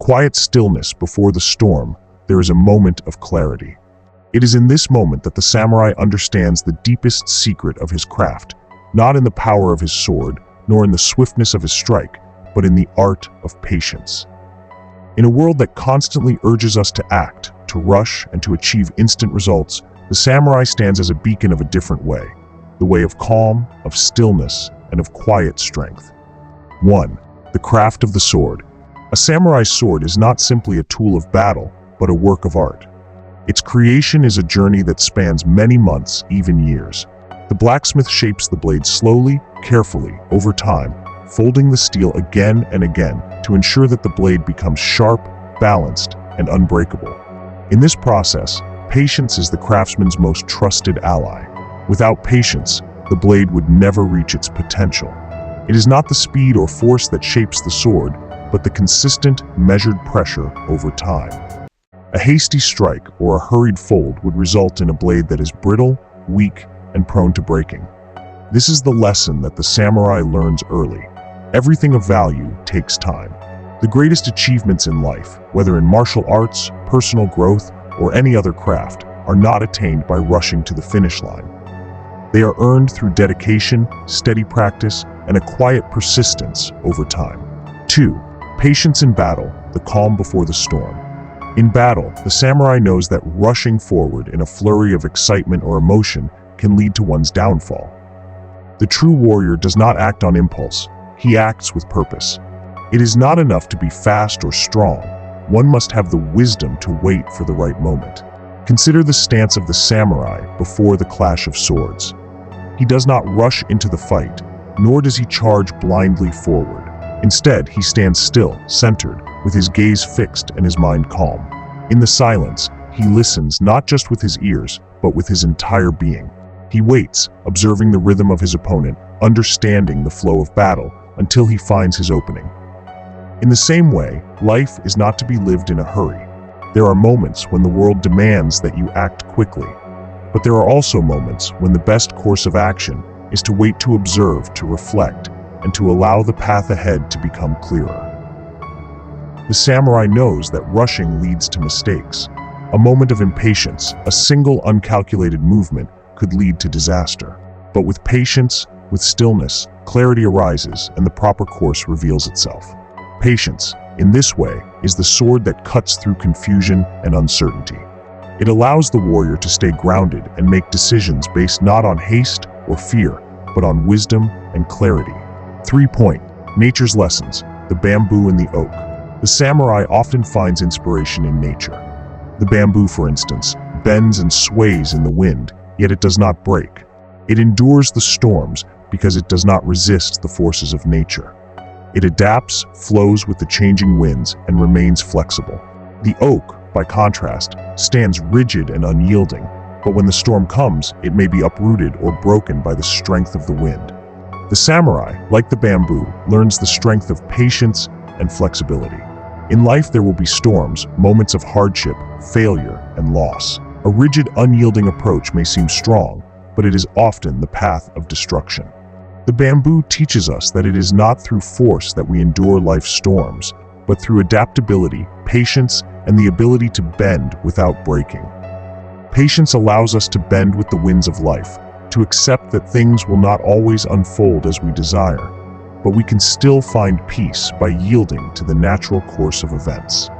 quiet stillness before the storm, there is a moment of clarity. It is in this moment that the samurai understands the deepest secret of his craft, not in the power of his sword, nor in the swiftness of his strike, but in the art of patience. In a world that constantly urges us to act, to rush, and to achieve instant results, the samurai stands as a beacon of a different way, the way of calm, of stillness, and of quiet strength. 1. The craft of the sword. A samurai's sword is not simply a tool of battle, but a work of art. Its creation is a journey that spans many months, even years. The blacksmith shapes the blade slowly, carefully, over time, folding the steel again and again to ensure that the blade becomes sharp, balanced, and unbreakable. In this process, patience is the craftsman's most trusted ally. Without patience, the blade would never reach its potential. It is not the speed or force that shapes the sword, but the consistent, measured pressure over time. A hasty strike or a hurried fold would result in a blade that is brittle, weak, and prone to breaking. This is the lesson that the samurai learns early. Everything of value takes time. The greatest achievements in life, whether in martial arts, personal growth, or any other craft, are not attained by rushing to the finish line. They are earned through dedication, steady practice, and a quiet persistence over time. 2. Patience in battle, the calm before the storm. In battle, the samurai knows that rushing forward in a flurry of excitement or emotion can lead to one's downfall. The true warrior does not act on impulse, he acts with purpose. It is not enough to be fast or strong, one must have the wisdom to wait for the right moment. Consider the stance of the samurai before the clash of swords. He does not rush into the fight, nor does he charge blindly forward. Instead, he stands still, centered, with his gaze fixed and his mind calm. In the silence, he listens not just with his ears, but with his entire being. He waits, observing the rhythm of his opponent, understanding the flow of battle, until he finds his opening. In the same way, life is not to be lived in a hurry. There are moments when the world demands that you act quickly, but there are also moments when the best course of action is to wait, to observe, to reflect, and to allow the path ahead to become clearer. The samurai knows that rushing leads to mistakes. A moment of impatience, a single uncalculated movement, could lead to disaster. But with patience, with stillness, clarity arises and the proper course reveals itself. Patience, in this way, is the sword that cuts through confusion and uncertainty. It allows the warrior to stay grounded and make decisions based not on haste or fear, but on wisdom and clarity. 3. Nature's lessons, the bamboo and the oak. The samurai often finds inspiration in nature. The bamboo, for instance, bends and sways in the wind, yet it does not break. It endures the storms because it does not resist the forces of nature. It adapts, flows with the changing winds, and remains flexible. The oak, by contrast, stands rigid and unyielding, but when the storm comes, it may be uprooted or broken by the strength of the wind. The samurai, like the bamboo, learns the strength of patience and flexibility. In life there will be storms, moments of hardship, failure, and loss. A rigid, unyielding approach may seem strong, but it is often the path of destruction. The bamboo teaches us that it is not through force that we endure life's storms, but through adaptability, patience, and the ability to bend without breaking. Patience allows us to bend with the winds of life, to accept that things will not always unfold as we desire, but we can still find peace by yielding to the natural course of events.